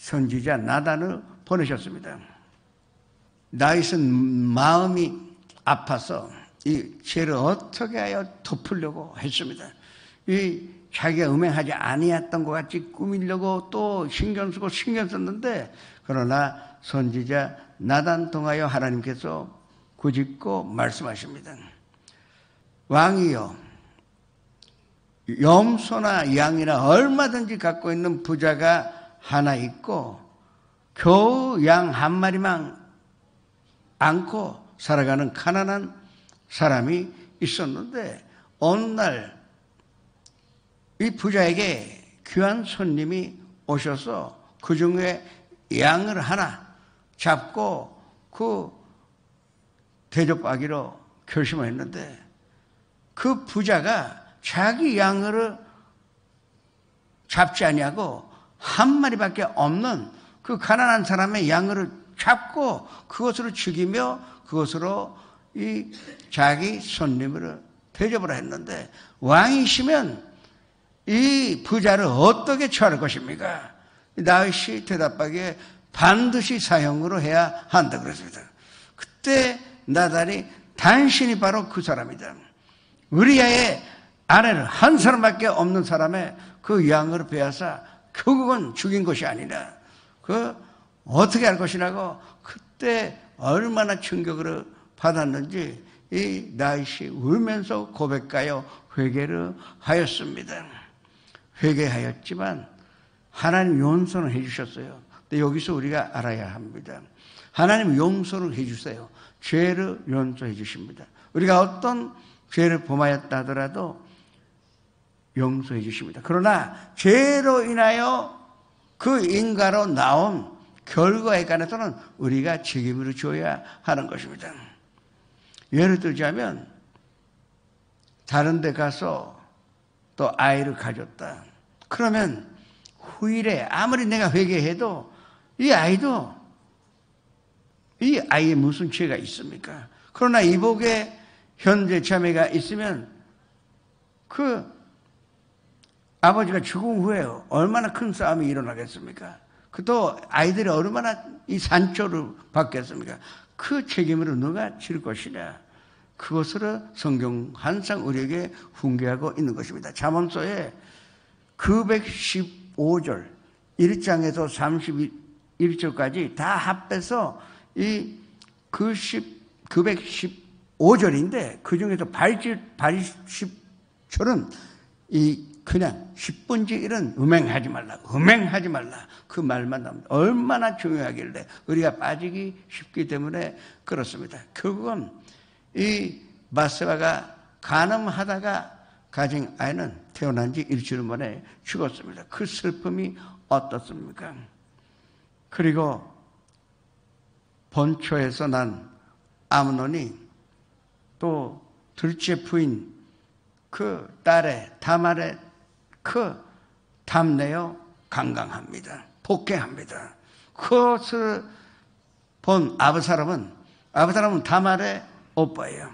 선지자 나단을 보내셨습니다. 다윗은 마음이 아파서 이 죄를 어떻게 하여 덮으려고 했습니다. 이 자기가 음행하지 아니했던 것 같이 꾸미려고 또 신경 쓰고 신경 썼는데, 그러나 선지자 나단 통하여 하나님께서 꾸짖고 말씀하십니다. 왕이여, 염소나 양이나 얼마든지 갖고 있는 부자가 하나 있고 겨우 양 한 마리만 안고 살아가는 가난한 사람이 있었는데, 어느 날 이 부자에게 귀한 손님이 오셔서 그 중에 양을 하나 잡고 그 대접하기로 결심을 했는데, 그 부자가 자기 양을 잡지 아니하고 한 마리밖에 없는 그 가난한 사람의 양을 잡고 그것으로 죽이며 그것으로 이 자기 손님을 대접을 했는데, 왕이시면 이 부자를 어떻게 처할 것입니까? 다윗이 대답하기에 반드시 사형으로 해야 한다 그랬습니다. 그때 나단이 당신이 바로 그 사람이다. 우리아의 아내를 한 사람밖에 없는 사람의 그 양을 빼앗아 결국은 죽인 것이 아니라 그 어떻게 할 것이라고 그때 얼마나 충격을 받았는지 이 다윗이 울면서 고백하여 회개를 하였습니다. 회개하였지만 하나님 용서는 해주셨어요. 근데 여기서 우리가 알아야 합니다. 하나님 용서를 해주세요. 죄를 용서해 주십니다. 우리가 어떤 죄를 범하였다 하더라도 용서해 주십니다. 그러나 죄로 인하여 그 인가로 나온 결과에 관해서는 우리가 책임을 져야 하는 것입니다. 예를 들자면 다른 데 가서 또 아이를 가졌다. 그러면 후일에 아무리 내가 회개해도 이 아이의 무슨 죄가 있습니까? 그러나 이복에 현재 자매가 있으면 그 아버지가 죽은 후에 얼마나 큰 싸움이 일어나겠습니까? 또 아이들이 얼마나 이 산초를 받겠습니까? 그 책임을 누가 질 것이냐? 그것을 성경 항상 우리에게 훈계하고 있는 것입니다. 잠언서에 915절 1장에서 31절까지 다 합해서 이 915절인데 그 중에서 80절은 이 그냥 10분지 1은 음행하지 말라 그 말만 나옵니다. 얼마나 중요하길래 우리가 빠지기 쉽기 때문에 그렇습니다. 결국은 이 바세바가 간음하다가 가진 아이는 태어난 지 일주일 만에 죽었습니다. 그 슬픔이 어떻습니까? 그리고 본초에서 난 아므논이 또 둘째 부인 그 딸의 다말의 그 탐내어 강강합니다. 폭행합니다. 그것을 본 아브살롬은 다말의 오빠예요.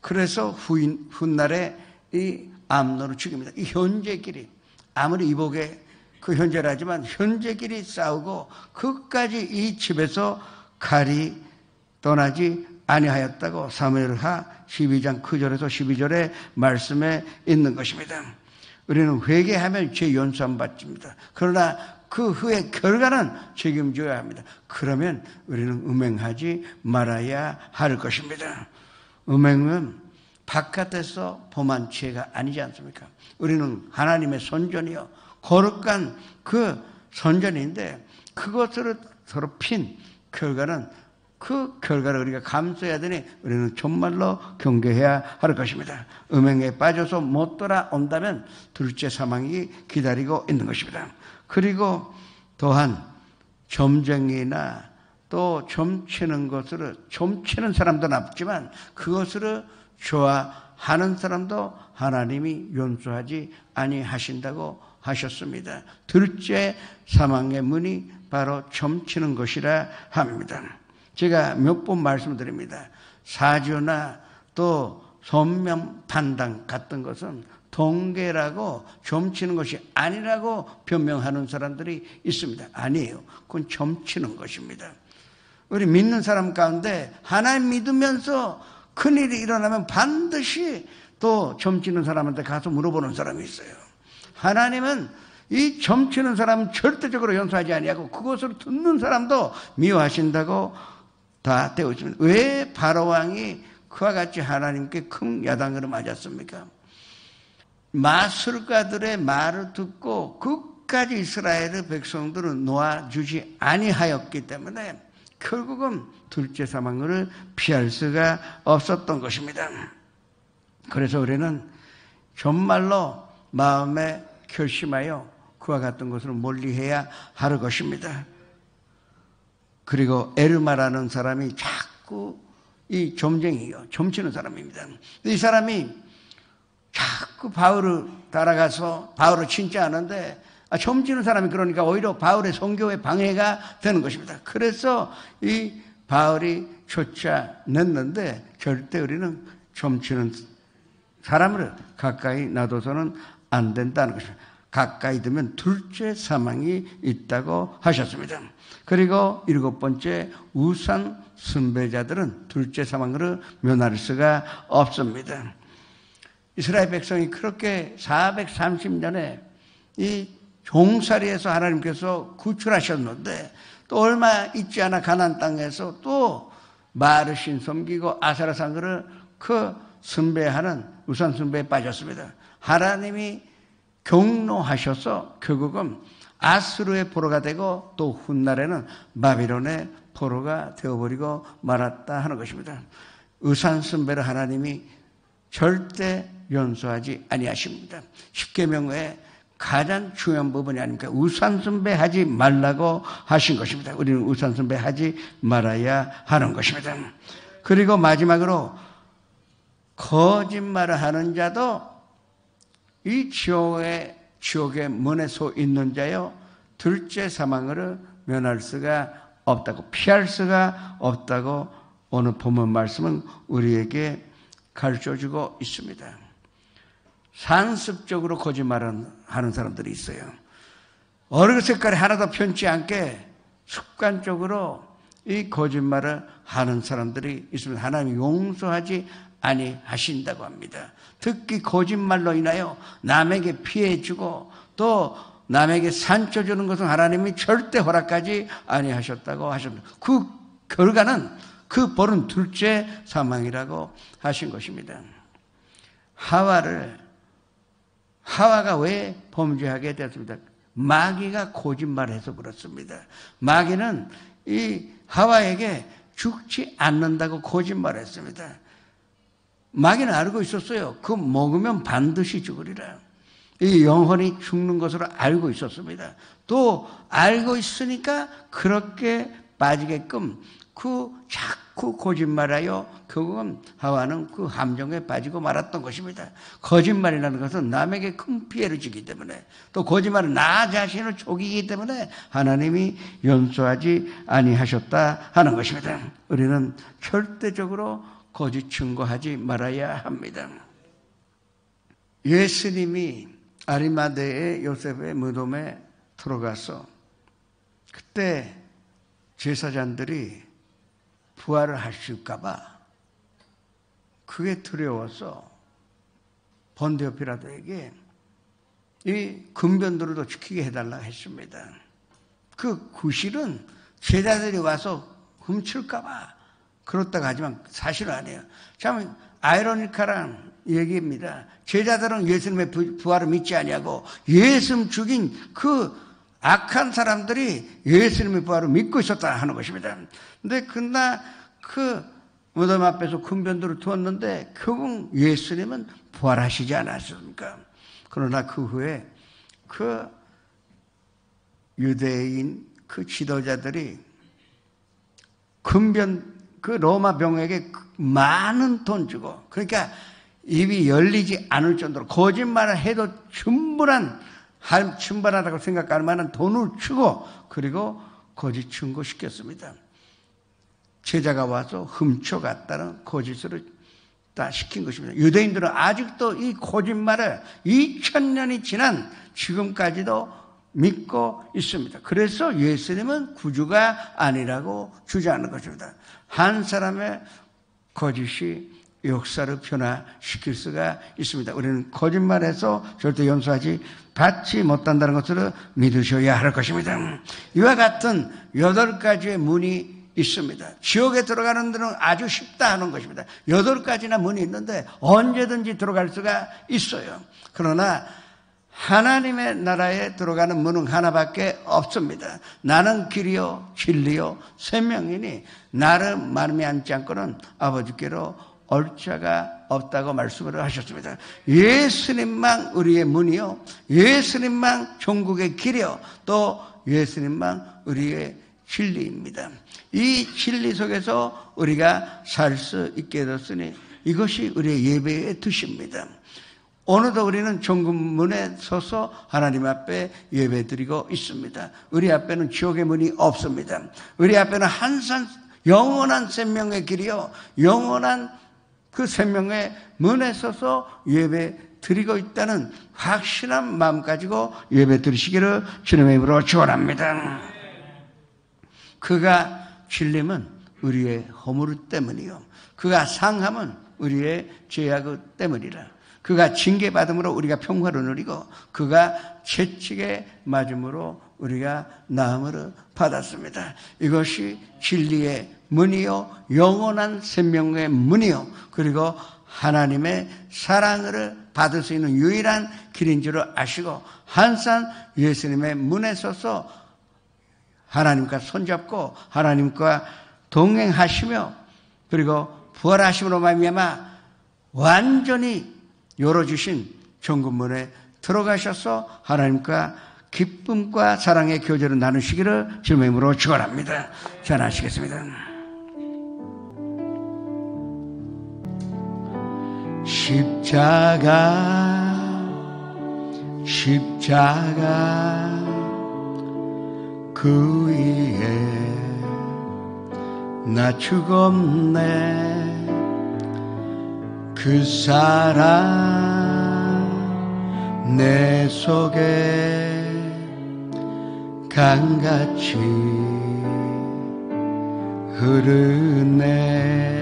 그래서 훗날에 이 암논을 죽입니다. 이 형제끼리 아무리 이복의 그 형제라지만 형제끼리 싸우고 끝까지 이 집에서 칼이 떠나지 아니하였다고 사무엘하 12장 9절에서 12절의 말씀에 있는 것입니다. 우리는 회개하면 죄 용서함 받습니다. 그러나 그 후의 결과는 책임져야 합니다. 그러면 우리는 음행하지 말아야 할 것입니다. 음행은 바깥에서 범한 죄가 아니지 않습니까? 우리는 하나님의 선전이요 거룩한 그 선전인데 그것을 더럽힌 결과는 그 결과를 우리가 감수해야 되니 우리는 정말로 경계해야 할 것입니다. 음행에 빠져서 못 돌아온다면 둘째 사망이 기다리고 있는 것입니다. 그리고 또한 점쟁이나 또 점치는 사람도 나쁘지만 그것을 좋아하는 사람도 하나님이 용서하지 아니하신다고 하셨습니다. 둘째 사망의 문이 바로 점치는 것이라 합니다. 제가 몇 번 말씀드립니다. 사주나 또 선명 판단 같은 것은 동계라고 점치는 것이 아니라고 변명하는 사람들이 있습니다. 아니에요. 그건 점치는 것입니다. 우리 믿는 사람 가운데 하나님 믿으면서 큰일이 일어나면 반드시 또 점치는 사람한테 가서 물어보는 사람이 있어요. 하나님은 이 점치는 사람은 절대적으로 용서하지 아니하고 그것을 듣는 사람도 미워하신다고 다 되어 있습니다. 왜 바로왕이 그와 같이 하나님께 큰 야단을 맞았습니까? 마술가들의 말을 듣고 끝까지 이스라엘의 백성들은 놓아주지 아니하였기 때문에 결국은 둘째 사망을 피할 수가 없었던 것입니다. 그래서 우리는 정말로 마음에 결심하여 그와 같은 것을 멀리해야 할 것입니다. 그리고 에르마라는 사람이 자꾸 이 점쟁이요, 점치는 사람입니다. 이 사람이 자꾸 바울을 따라가서 바울을 칭찬하는데 점치는 사람이 그러니까 오히려 바울의 선교에 방해가 되는 것입니다. 그래서 이 바울이 쫓아냈는데 절대 우리는 점치는 사람을 가까이 놔둬서는 안 된다는 것입니다. 가까이 두면 둘째 사망이 있다고 하셨습니다. 그리고 7번째, 우상 숭배자들은 둘째 사망으로 면할 수가 없습니다. 이스라엘 백성이 그렇게 430년에 이 종살이에서 하나님께서 구출하셨는데 또 얼마 있지 않아 가나안 땅에서 또 마르신 섬기고 아세라상을 그 숭배하는 우상 숭배에 빠졌습니다. 하나님이 경노하셔서 결국은 아수르의 포로가 되고 또 훗날에는 바빌론의 포로가 되어버리고 말았다 하는 것입니다. 우상 숭배를 하나님이 절대 용서하지 아니하십니다. 십계명의 가장 중요한 부분이 아닙니까? 우상 숭배하지 말라고 하신 것입니다. 우리는 우상 숭배하지 말아야 하는 것입니다. 그리고 마지막으로 거짓말을 하는 자도 이 지옥의 문에 서 있는 자요 둘째 사망으로 면할 수가 없다고, 피할 수가 없다고 오늘 본문 말씀은 우리에게 가르쳐주고 있습니다. 상습적으로 거짓말을 하는 사람들이 있어요. 얼굴 색깔이 하나도 편치 않게 습관적으로 이 거짓말을 하는 사람들이 있습니다. 하나님이 용서하지 아니하신다고 합니다. 특히 거짓말로 인하여 남에게 피해주고 또 남에게 상처 주는 것은 하나님이 절대 허락하지 아니하셨다고 하십니다. 그 결과는 그 벌은 둘째 사망이라고 하신 것입니다. 하와가 왜 범죄하게 되었습니까? 마귀가 거짓말해서 그렇습니다. 마귀는 이 하와에게 죽지 않는다고 거짓말했습니다. 마귀는 알고 있었어요. 그거 먹으면 반드시 죽으리라. 이 영혼이 죽는 것으로 알고 있었습니다. 또 알고 있으니까 그렇게 빠지게끔 자꾸 거짓말하여 결국은 하와는 그 함정에 빠지고 말았던 것입니다. 거짓말이라는 것은 남에게 큰 피해를 주기 때문에 또 거짓말은 나 자신을 속이기 때문에 하나님이 용서하지 아니하셨다 하는 것입니다. 우리는 절대적으로 거짓 증거하지 말아야 합니다. 예수님이 아리마대의 요셉의 무덤에 들어가서 그때 제사장들이 부활을 하실까 봐 그게 두려워서 본디오 피라도에게 이 금변도로도 지키게 해달라고 했습니다. 그 구실은 제자들이 와서 훔칠까 봐 그렇다고 하지만 사실은 아니에요. 참 아이러니컬한 얘기입니다. 제자들은 예수님의 부활을 믿지 아니하고 예수님 죽인 그 악한 사람들이 예수님의 부활을 믿고 있었다 하는 것입니다. 근데 그날 그 무덤 앞에서 금변도를 두었는데 결국 예수님은 부활하시지 않았습니까? 그러나 그 후에 그 유대인 그 지도자들이 그 로마 병에게 많은 돈 주고, 그러니까 입이 열리지 않을 정도로 거짓말을 해도 충분하다고 생각할 만한 돈을 주고 그리고 거짓 증거시켰습니다. 제자가 와서 훔쳐갔다는 거짓으로 다 시킨 것입니다. 유대인들은 아직도 이 거짓말을 2000년이 지난 지금까지도 믿고 있습니다. 그래서 예수님은 구주가 아니라고 주장하는 것입니다. 한 사람의 거짓이 역사를 변화시킬 수가 있습니다. 우리는 거짓말에서 절대 용서하지 받지 못한다는 것을 믿으셔야 할 것입니다. 이와 같은 8가지의 문이 있습니다. 지옥에 들어가는 데는 아주 쉽다 하는 것입니다. 8가지나 문이 있는데 언제든지 들어갈 수가 있어요. 그러나 하나님의 나라에 들어가는 문은 하나밖에 없습니다. 나는 길이요 진리요 생명이니 나를 말미암지 않고는 아버지께로 올 자가 없다고 말씀을 하셨습니다. 예수님만 우리의 문이요, 예수님만 천국의 길이요, 또 예수님만 우리의 진리입니다. 이 진리 속에서 우리가 살 수 있게 되었으니 이것이 우리의 예배의 뜻입니다. 오늘도 우리는 천국문에 서서 하나님 앞에 예배드리고 있습니다. 우리 앞에는 지옥의 문이 없습니다. 우리 앞에는 항상 영원한 생명의 길이요, 영원한 그 생명의 문에 서서 예배 드리고 있다는 확신한 마음 가지고 예배 드리시기를 주님의 이름으로 축원합니다. 그가 진림은 우리의 허물 때문이요, 그가 상함은 우리의 죄악 때문이라. 그가 징계받음으로 우리가 평화를 누리고 그가 채찍에 맞음으로 우리가 나음을 받았습니다. 이것이 진리의 문이요, 영원한 생명의 문이요, 그리고 하나님의 사랑을 받을 수 있는 유일한 길인 줄 아시고 항상 예수님의 문에 서서 하나님과 손잡고 하나님과 동행하시며 그리고 부활하심으로 말미암아 완전히 열어주신 천국문에 들어가셔서 하나님과 기쁨과 사랑의 교제를 나누시기를 주님의 이름으로 축원합니다. 전하시겠습니다. 십자가 그 위에 나 죽었네. 그 사랑 내 속에 강같이 흐르네.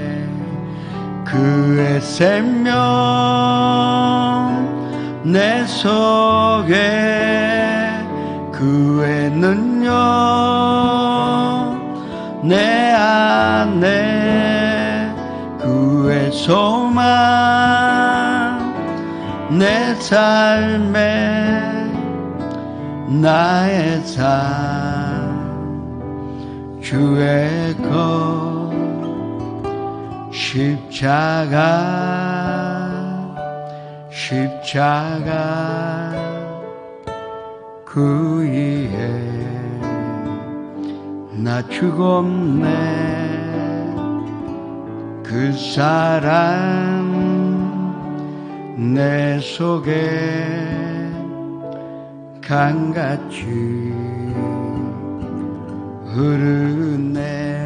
그의 생명 내 속에 그의 능력 내 안에 그의 소망 내 삶에 나의 삶 주의 것 십자가 그 위에 나 죽었네. 그 사랑 내 속에 강같이 흐르네.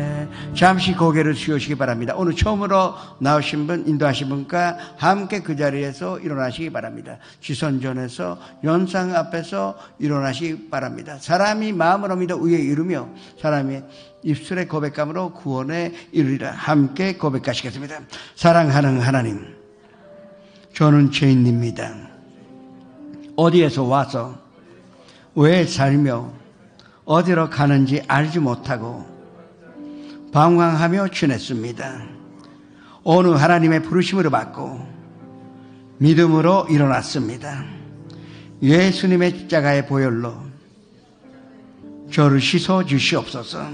잠시 고개를 숙이시기 바랍니다. 오늘 처음으로 나오신 분, 인도하신 분과 함께 그 자리에서 일어나시기 바랍니다. 지선전에서 연상 앞에서 일어나시기 바랍니다. 사람이 마음으로 믿어 의에 이르며 사람이 입술의 고백감으로 구원에 이르리라. 함께 고백하시겠습니다. 사랑하는 하나님, 저는 죄인입니다. 어디에서 와서 왜 살며 어디로 가는지 알지 못하고 방황하며 지냈습니다. 오늘 하나님의 부르심으로 받고 믿음으로 일어났습니다. 예수님의 십자가의 보혈로 저를 씻어 주시옵소서.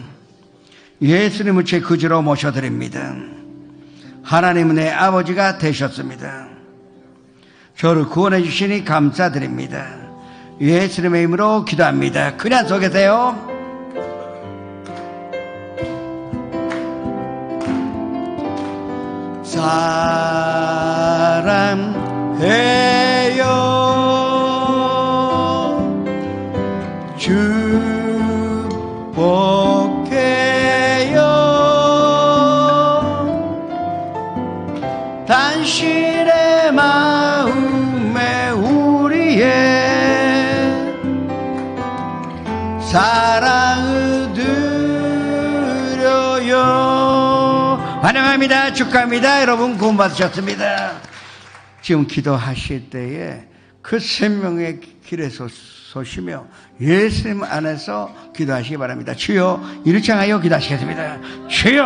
예수님을 제 구주로 모셔드립니다. 하나님은 내 아버지가 되셨습니다. 저를 구원해 주시니 감사드립니다. 예수님의 이름으로 기도합니다. 그냥 서 계세요. 사랑해요. 축복해요. 당신 사랑을 드려요. 환영합니다. 축하합니다. 여러분 구원 받으셨습니다. 지금 기도하실 때에 그 생명의 길에 서시며 예수님 안에서 기도하시기 바랍니다. 주여, 이를 향하여 기도하시겠습니다. 주여,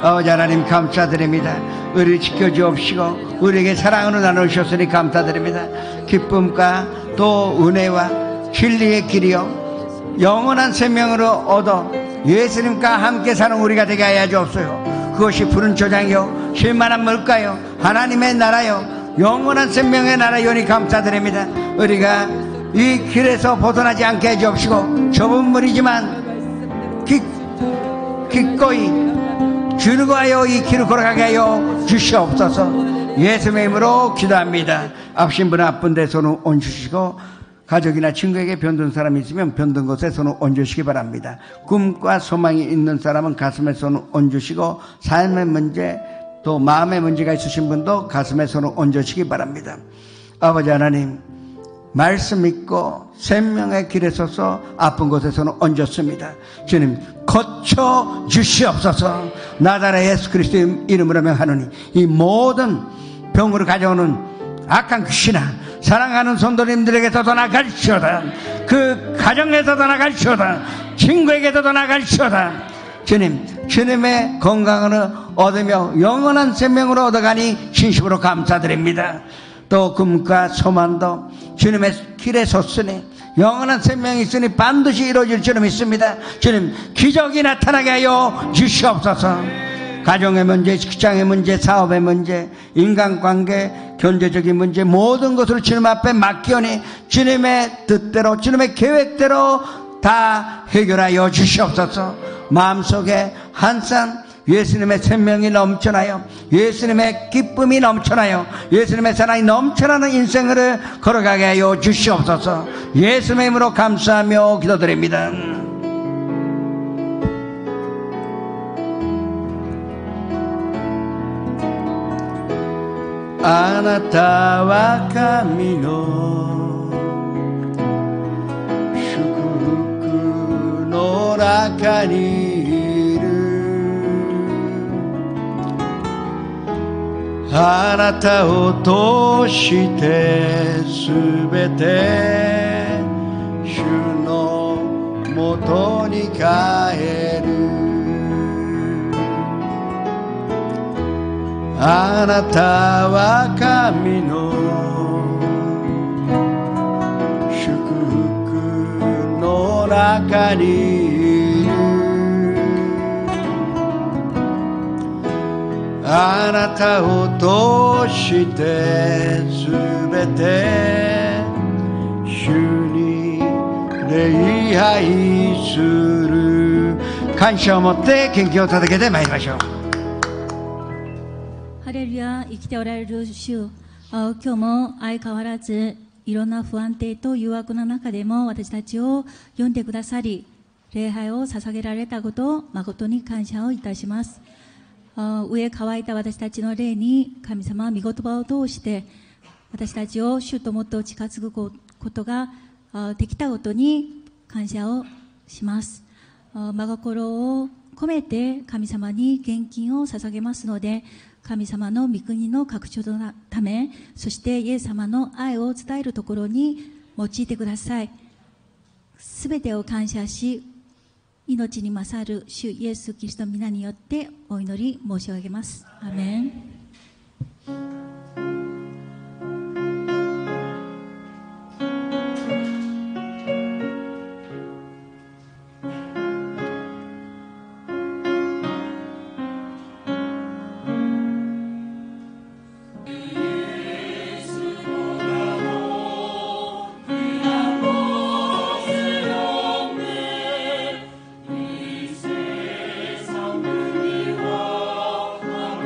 아버지 하나님 감사드립니다. 우리를 지켜주옵시고 우리에게 사랑으로 나누셨으니 감사드립니다. 기쁨과 또 은혜와 진리의 길이요 영원한 생명으로 얻어 예수님과 함께 사는 우리가 되게 하여 주옵소서. 그것이 푸른 초장이요 실만한 물가요 하나님의 나라요 영원한 생명의 나라요니 감사드립니다. 우리가 이 길에서 벗어나지 않게 해주옵시고 좁은 물이지만 기꺼이 즐거워하여 이 길을 걸어가게 하여 주시옵소서. 예수님의 이름으로 기도합니다. 아프신 분 아픈 데 손을 얹으시고 가족이나 친구에게 병든 사람이 있으면 병든 곳에 손을 얹으시기 바랍니다. 꿈과 소망이 있는 사람은 가슴에 손을 얹으시고 삶의 문제 또 마음의 문제가 있으신 분도 가슴에 손을 얹으시기 바랍니다. 아버지 하나님 말씀 믿고 생명의 길에 서서 아픈 곳에서는 얹었습니다. 주님 거쳐 주시옵소서. 나자렛 예수 그리스도의 이름으로 명하노니 이 모든 병으로 가져오는 악한 귀신아 사랑하는 성도님들에게서도 나갈지어다. 그 가정에서도 나갈지어다. 친구에게서도 나갈지어다. 주님 주님의 건강을 얻으며 영원한 생명으로 얻어가니 진심으로 감사드립니다. 또 꿈과 소망도 주님의 길에 섰으니 영원한 생명이 있으니 반드시 이루어질 줄 믿습니다. 주님 기적이 나타나게 하여 주시옵소서. 가정의 문제, 직장의 문제, 사업의 문제, 인간관계, 경제적인 문제 모든 것을 주님 앞에 맡기오니 주님의 뜻대로 주님의 계획대로 다 해결하여 주시옵소서. 마음속에 항상 예수님의 생명이 넘쳐나요 예수님의 기쁨이 넘쳐나요 예수님의 사랑이 넘쳐나는 인생을 걸어가게 하여 주시옵소서. 예수님의 이름으로 감사하며 기도드립니다. 아나타와 카미노 슈쿠루쿠 노라카니あなたを通してすべて主のもとに帰る。あなたは神の祝福の中にいる。あなたを通してすべて主に礼拝する。感謝を持って献金を続けてまいりましょう。ハレルヤ、生きておられる主、今日も相変わらずいろんな不安定と誘惑の中でも私たちを呼んでくださり、礼拝を捧げられたことを誠に感謝をいたします。飢え乾いた私たちの霊に神様は御言葉を通して私たちを主ともっと近づくことができたことに感謝をします。真心を込めて神様に献金を捧げますので、神様の御国の拡張のため、そしてイエス様の愛を伝えるところに用いてください。すべてを感謝し、命に勝る主イエス・キリストの皆によってお祈り申し上げます。アーメン。이 세상 의와 그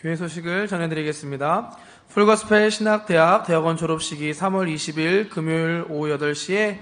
교회 소식을 전해드리겠습니다. 풀거스펠 신학대학 대학원 졸업식이 3월 20일 금요일 오후 8시에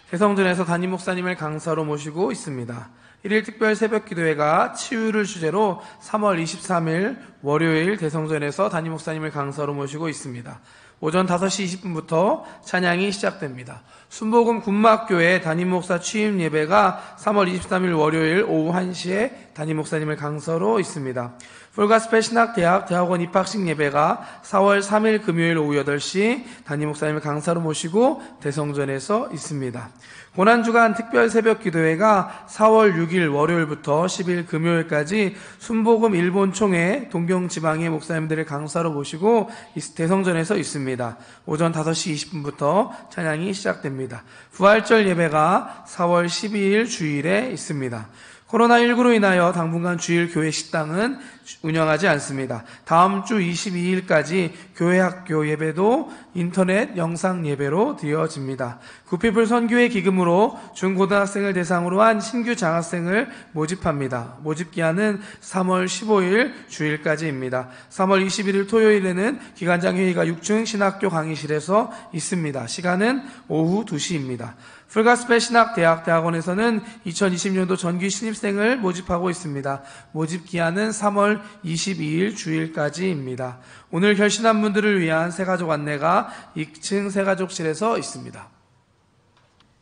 대성전에서 담임 목사님을 강사로 모시고 있습니다. 1일 특별 새벽 기도회가 치유를 주제로 3월 23일 월요일 대성전에서 담임 목사님을 강사로 모시고 있습니다. 오전 5시 20분부터 찬양이 시작됩니다. 순복음 군막교회 담임 목사 취임 예배가 3월 23일 월요일 오후 1시에 담임 목사님을 강사로 있습니다. 풀가스펠 신학대학 대학원 입학식 예배가 4월 3일 금요일 오후 8시 담임 목사님을 강사로 모시고 대성전에서 있습니다. 고난주간 특별 새벽 기도회가 4월 6일 월요일부터 10일 금요일까지 순복음 일본 총회 동경지방의 목사님들을 강사로 모시고 대성전에서 있습니다. 오전 5시 20분부터 찬양이 시작됩니다. 부활절 예배가 4월 12일 주일에 있습니다. 코로나19로 인하여 당분간 주일 교회 식당은 운영하지 않습니다. 다음 주 22일까지 교회 학교 예배도 인터넷 영상 예배로 드려집니다. 굿피플 선교회 기금으로 중고등학생을 대상으로 한 신규 장학생을 모집합니다. 모집 기한은 3월 15일 주일까지입니다. 3월 21일 토요일에는 기관장 회의가 6층 신학교 강의실에서 있습니다. 시간은 오후 2시입니다. 풀가스펠 신학대학 대학원에서는 2020년도 전기 신입생을 모집하고 있습니다. 모집 기한은 3월 22일 주일까지입니다. 오늘 결신한 분들을 위한 새가족 안내가 2층 새가족실에서 있습니다.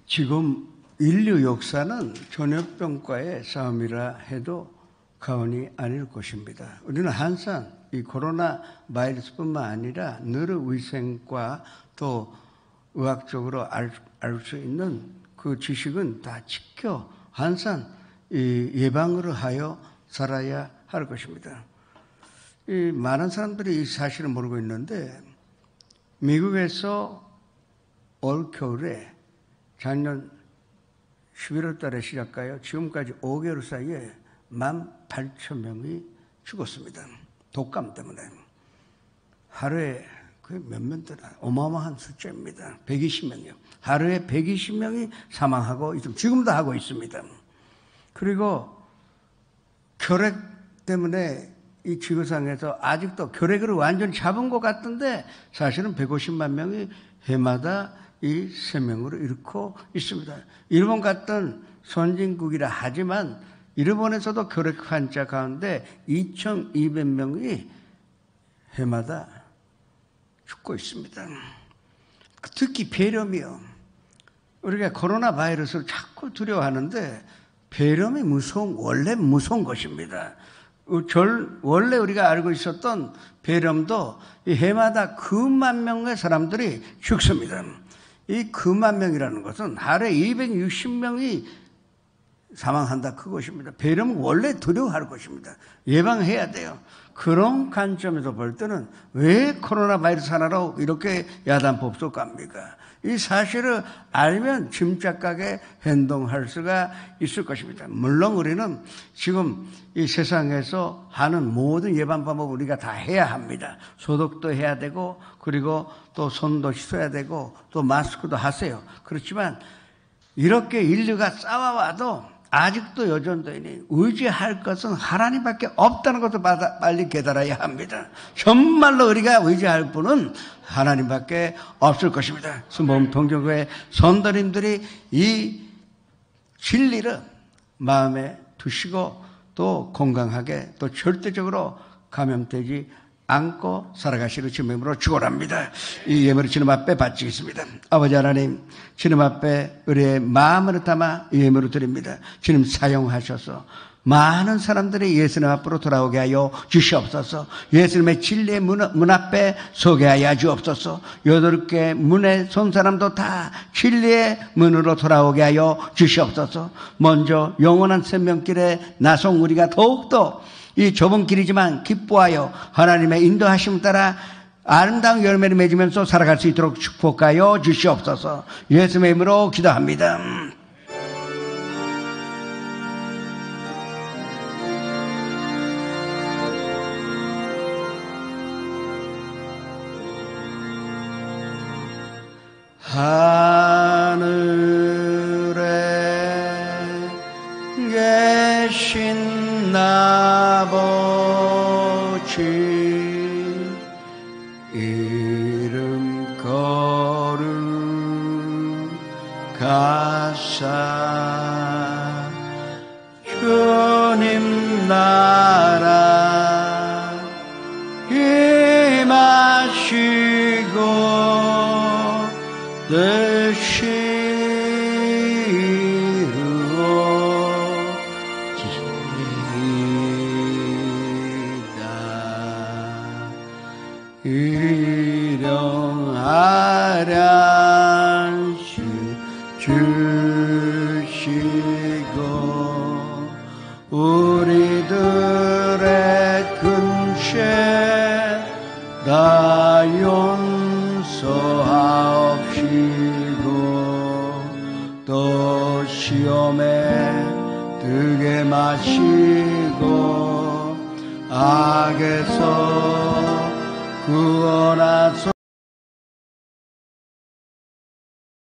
지금 인류 역사는 전염병과의 싸움이라 해도 과언이 아닐 것입니다. 우리는 항상 이 코로나 바이러스뿐만 아니라 뇌의생과 또 의학적으로 알 수 있는 그 지식은 다 지켜 항상 이 예방을 하여 살아야 할 것입니다. 이 많은 사람들이 이 사실을 모르고 있는데 미국에서 올 겨울에 작년 11월 달에 시작하여 지금까지 5개월 사이에 18,000명이 죽었습니다. 독감 때문에. 하루에 그 몇몇 되나 어마어마한 숫자입니다. 120명이요. 하루에 120명이 사망하고 있습니다. 지금도 하고 있습니다. 그리고 결핵 때문에 이 지구상에서 아직도 결핵을 완전히 잡은 것 같은데 사실은 150만 명이 해마다 이 세명으로 잃고 있습니다. 일본 같은 선진국이라 하지만 일본에서도 결핵 환자 가운데 2,200명이 해마다 죽고 있습니다. 특히 폐렴이요. 우리가 코로나 바이러스를 자꾸 두려워하는데 폐렴이 원래 무서운 것입니다. 원래 우리가 알고 있었던 폐렴도 해마다 그만 명의 사람들이 죽습니다. 이 그만 명이라는 것은 하루에 260명이 사망한다 그것입니다. 폐렴은 원래 두려워할 것입니다. 예방해야 돼요. 그런 관점에서 볼 때는 왜 코로나 바이러스 하나로 이렇게 야단법석합니까? 이 사실을 알면 짐작하게 행동할 수가 있을 것입니다. 물론 우리는 지금 이 세상에서 하는 모든 예방 방법을 우리가 다 해야 합니다. 소독도 해야 되고 그리고 또 손도 씻어야 되고 또 마스크도 하세요. 그렇지만 이렇게 인류가 싸워와도 아직도 여전도인이 의지할 것은 하나님밖에 없다는 것을 빨리 깨달아야 합니다. 정말로 우리가 의지할 분은 하나님밖에 없을 것입니다. 순복음 동정교회 선도님들이 이 진리를 마음에 두시고 또 건강하게 또 절대적으로 감염되지 않고 살아가시는 주님으로 축원합니다. 이 예물을 주님 앞에 바치겠습니다. 아버지 하나님, 주님 앞에 우리의 마음을 담아 이 예물을 드립니다. 주님 사용하셔서 많은 사람들이 예수님 앞으로 돌아오게 하여 주시옵소서. 예수님의 진리의 문 앞에 서게 하여 주옵소서. 8개 문에 선 사람도 다 진리의 문으로 돌아오게 하여 주시옵소서. 먼저 영원한 생명길에 나선 우리가 더욱더 이 좁은 길이지만 기뻐하여 하나님의 인도하심 따라 아름다운 열매를 맺으면서 살아갈 수 있도록 축복하여 주시옵소서. 예수님의 이름으로 기도합니다. 하늘에 계신 아버지 주옵소서. 주님 나라 임하시고 뜻이 이루어지이다. 일용하랴 주시고 우리들의 근죄 다 용서하옵시고 또 시험에 들게 마시고 악에서 구원하소서.